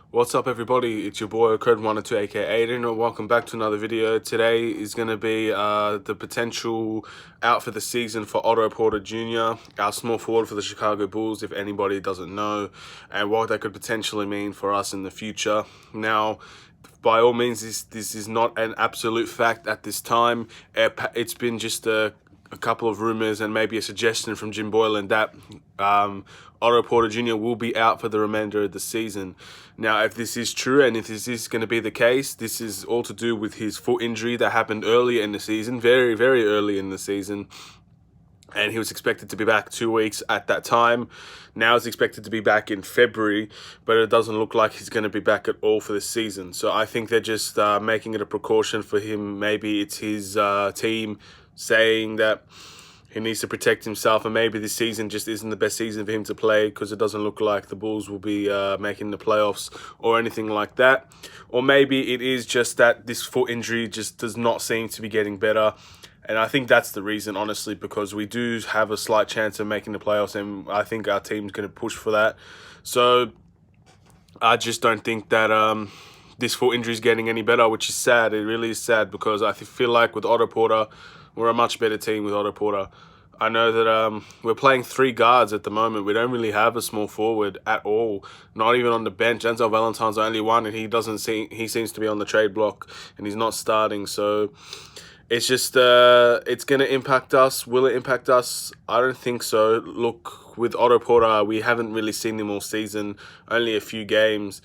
What's up, everybody? It's your boy Code102 aka Aiden, and welcome back to another video. Today is going to be the potential out for the season for Otto Porter Jr., our small forward for the Chicago Bulls, if anybody doesn't know, and what that could potentially mean for us in the future. Now, by all means, this is not an absolute fact at this time. It's been just a couple of rumors and maybe a suggestion from Jim Boylan that Otto Porter Jr. will be out for the remainder of the season. Now, if this is true and if this is going to be the case, this is all to do with his foot injury that happened earlier in the season, very, very early in the season. And he was expected to be back 2 weeks at that time. Now he's expected to be back in February, but it doesn't look like he's going to be back at all for this season. So I think they're just making it a precaution for him. Maybe it's his team saying that he needs to protect himself, and maybe this season just isn't the best season for him to play because it doesn't look like the Bulls will be making the playoffs or anything like that. Or maybe it is just that this foot injury just does not seem to be getting better. And I think that's the reason, honestly, because we do have a slight chance of making the playoffs, and I think our team's going to push for that. So I just don't think that this foot injury is getting any better, which is sad. It really is sad because I feel like with Otto Porter, we're a much better team with Otto Porter. I know that we're playing 3 guards at the moment. We don't really have a small forward at all, not even on the bench. Denzel Valentine's the only one, and he seems to be on the trade block, and he's not starting. So it's just, it's going to impact us. Will it impact us? I don't think so. Look, with Otto Porter, we haven't really seen him all season, only a few games.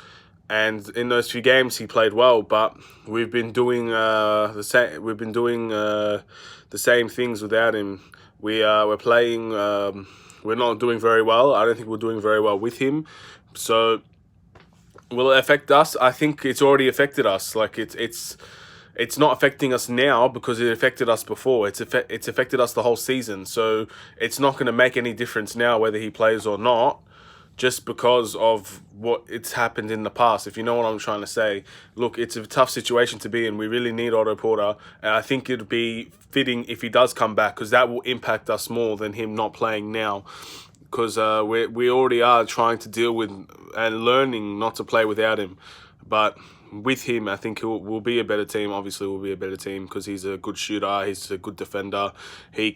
And in those few games, he played well, but we've been doing the same. We've been doing the same things without him. We're playing. We're not doing very well. I don't think we're doing very well with him. So will it affect us? I think it's already affected us. Like it's not affecting us now because it affected us before. It's affected us the whole season. So it's not going to make any difference now whether he plays or not, just because of what it's happened in the past, if you know what I'm trying to say. Look, it's a tough situation to be in. We really need Otto Porter, and I think it'd be fitting if he does come back, because that will impact us more than him not playing now, because we already are trying to deal with and learning not to play without him. But with him, I think we'll be a better team. Obviously, we'll be a better team because he's a good shooter. He's a good defender. He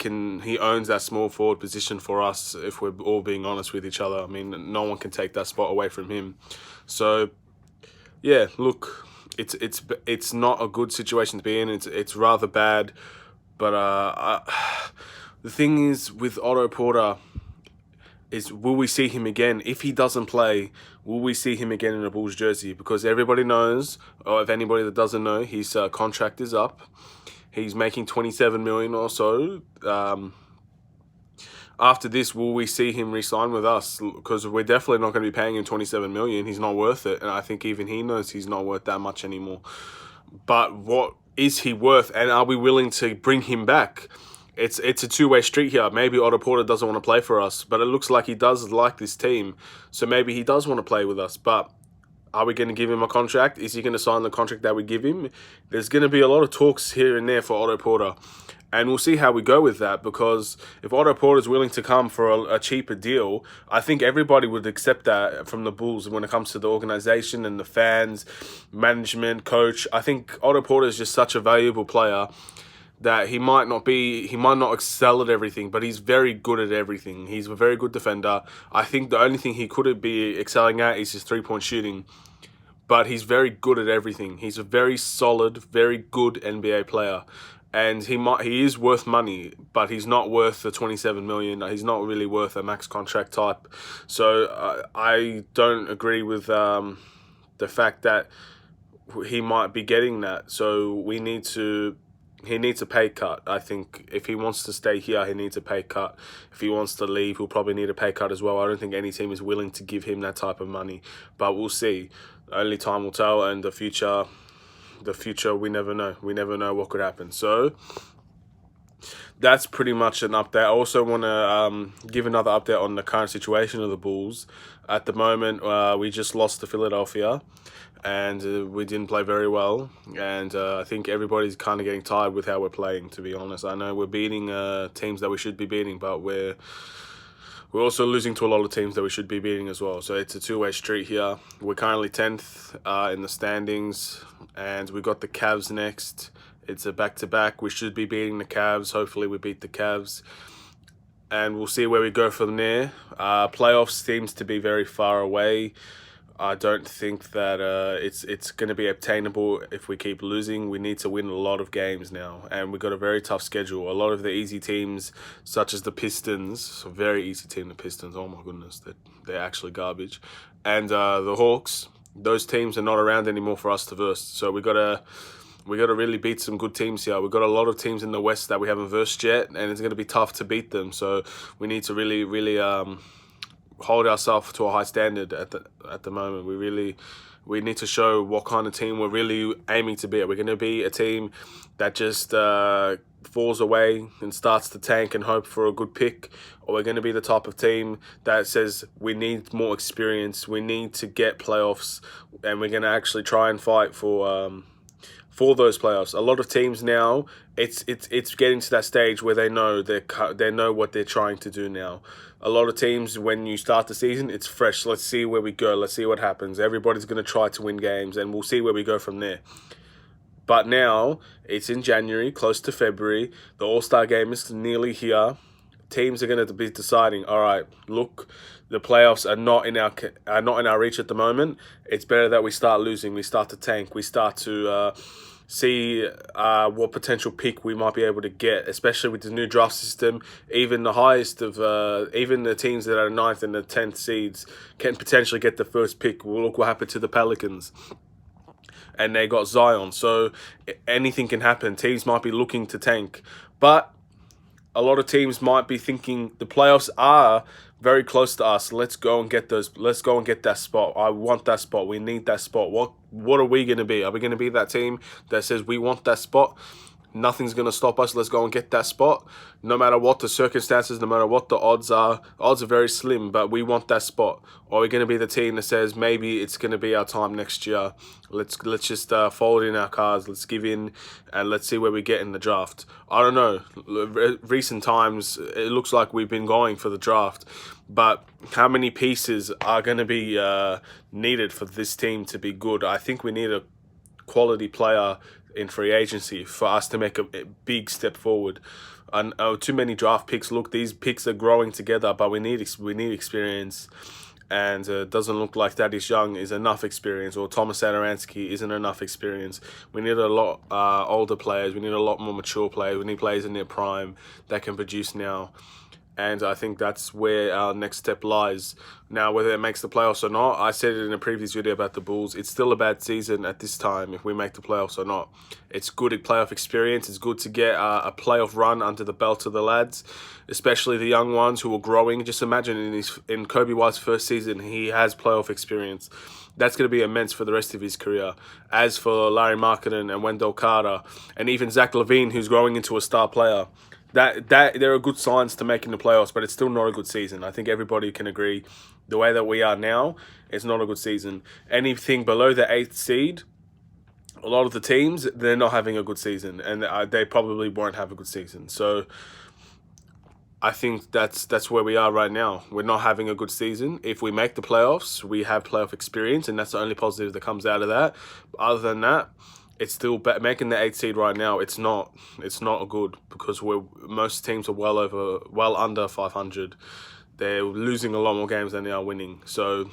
owns that small forward position for us, if we're all being honest with each other. I mean, no one can take that spot away from him. So, yeah, look, it's not a good situation to be in. It's rather bad. But the thing is with Otto Porter, is will we see him again? If he doesn't play, will we see him again in a Bulls jersey? Because everybody knows, or if anybody that doesn't know, his contract is up. He's making $27 million or so. After this, will we see him re-sign with us? Because we're definitely not going to be paying him $27 million. He's not worth it, and I think even he knows he's not worth that much anymore. But what is he worth, and are we willing to bring him back? It's a two-way street here. Maybe Otto Porter doesn't want to play for us, but it looks like he does like this team. So maybe he does want to play with us, but are we going to give him a contract? Is he going to sign the contract that we give him? There's going to be a lot of talks here and there for Otto Porter, and we'll see how we go with that, because if Otto Porter is willing to come for a cheaper deal, I think everybody would accept that from the Bulls when it comes to the organization and the fans, management, coach. I think Otto Porter is just such a valuable player that he might not excel at everything, but he's very good at everything. He's a very good defender. I think the only thing he could be excelling at is his three-point shooting, but he's very good at everything. He's a very solid, very good NBA player, and he is worth money, but he's not worth the $27 million. He's not really worth a max contract type. So I don't agree with the fact that he might be getting that. So he needs a pay cut. I think if he wants to stay here, he needs a pay cut. If he wants to leave, he'll probably need a pay cut as well. I don't think any team is willing to give him that type of money, but we'll see. Only time will tell, and the future, we never know. We never know what could happen. So that's pretty much an update. I also want to give another update on the current situation of the Bulls. At the moment, we just lost to Philadelphia, and we didn't play very well. And I think everybody's kind of getting tired with how we're playing, to be honest. I know we're beating teams that we should be beating, but we're we're also losing to a lot of teams that we should be beating as well. So it's a two-way street here. We're currently 10th in the standings, and we got the Cavs next. It's a back-to-back. We should be beating the Cavs. Hopefully we beat the Cavs. And we'll see where we go from there. Playoffs seems to be very far away. I don't think that it's going to be obtainable if we keep losing. We need to win a lot of games now, and we've got a very tough schedule. A lot of the easy teams, such as the Pistons, a very easy team, the Pistons. Oh my goodness, they're actually garbage. And the Hawks, those teams are not around anymore for us to verse. So we got to really beat some good teams here. We've got a lot of teams in the West that we haven't versed yet, and it's going to be tough to beat them. So we need to really hold ourselves to a high standard at the moment. We need to show what kind of team we're really aiming to be. We're going to be a team that just falls away and starts to tank and hope for a good pick, or we're going to be the type of team that says we need more experience, we need to get playoffs, and we're going to actually try and fight for those playoffs. A lot of teams now, it's getting to that stage where they know what they're trying to do now. A lot of teams, when you start the season, it's fresh. Let's see where we go. Let's see what happens. Everybody's going to try to win games, and we'll see where we go from there. But now, it's in January, close to February. The All-Star game is nearly here. Teams are going to be deciding, all right, look, the playoffs are not in our reach at the moment. It's better that we start losing. We start to tank. We start to see what potential pick we might be able to get, especially with the new draft system. Even the highest of, even the teams that are 9th and the 10th seeds can potentially get the first pick. Well, look what happened to the Pelicans. And they got Zion. So anything can happen. Teams might be looking to tank. But a lot of teams might be thinking the playoffs are very close to us. Let's go and get those. Let's go and get that spot. I want that spot. We need that spot. What are we going to be? Are we going to be that team that says we want that spot? Nothing's going to stop us. Let's go and get that spot. No matter what the circumstances, no matter what the odds are very slim, but we want that spot. Or we're going to be the team that says maybe it's going to be our time next year. Let's just fold in our cards. Let's give in and let's see where we get in the draft. I don't know. Recent times, it looks like we've been going for the draft. But how many pieces are going to be needed for this team to be good? I think we need a quality player in free agency for us to make a big step forward. And too many draft picks. Look, these picks are growing together, but we need experience. And it doesn't look like Thaddeus Young is enough experience, or Thomas Satoransky isn't enough experience. We need a lot older players. We need a lot more mature players. We need players in their prime that can produce now. And I think that's where our next step lies. Now, whether it makes the playoffs or not, I said it in a previous video about the Bulls. It's still a bad season at this time if we make the playoffs or not. It's good at playoff experience. It's good to get a playoff run under the belt of the lads, especially the young ones who are growing. Just imagine in Kobe White's first season, he has playoff experience. That's going to be immense for the rest of his career. As for Larry Markkinen and Wendell Carter, and even Zach LaVine, who's growing into a star player, that there are good signs to making the playoffs, but it's still not a good season. I think everybody can agree. The way that we are now, it's not a good season. Anything below the 8th seed, a lot of the teams, they're not having a good season, and they probably won't have a good season. So I think that's where we are right now. We're not having a good season. If we make the playoffs, we have playoff experience, and that's the only positive that comes out of that. But other than that, it's still making the 8th seed right now. It's not good, because most teams are well under 500. They're losing a lot more games than they are winning. So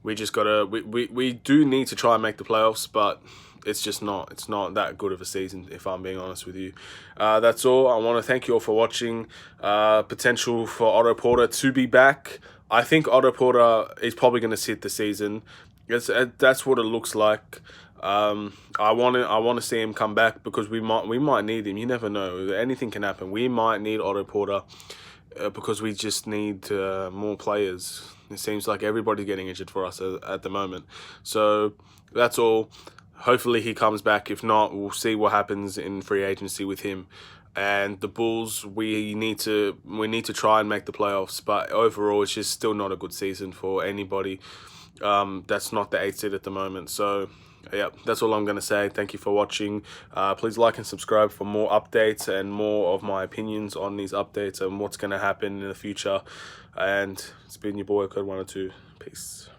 we just we do need to try and make the playoffs, but it's not that good of a season, if I'm being honest with you. That's all. I want to thank you all for watching. Potential for Otto Porter to be back. I think Otto Porter is probably going to sit the season. That's what it looks like. I want to see him come back, because we might need him. You never know. Anything can happen. We might need Otto Porter because we just need more players. It seems like everybody's getting injured for us at the moment. So that's all. Hopefully he comes back. If not, we'll see what happens in free agency with him. And the Bulls, we need to try and make the playoffs. But overall, it's just still not a good season for anybody. That's not the 8th seed at the moment. So Yep, that's all I'm going to say. Thank you for watching. Please like and subscribe for more updates and more of my opinions on these updates and what's going to happen in the future. And it's been your boy Code 102. Peace.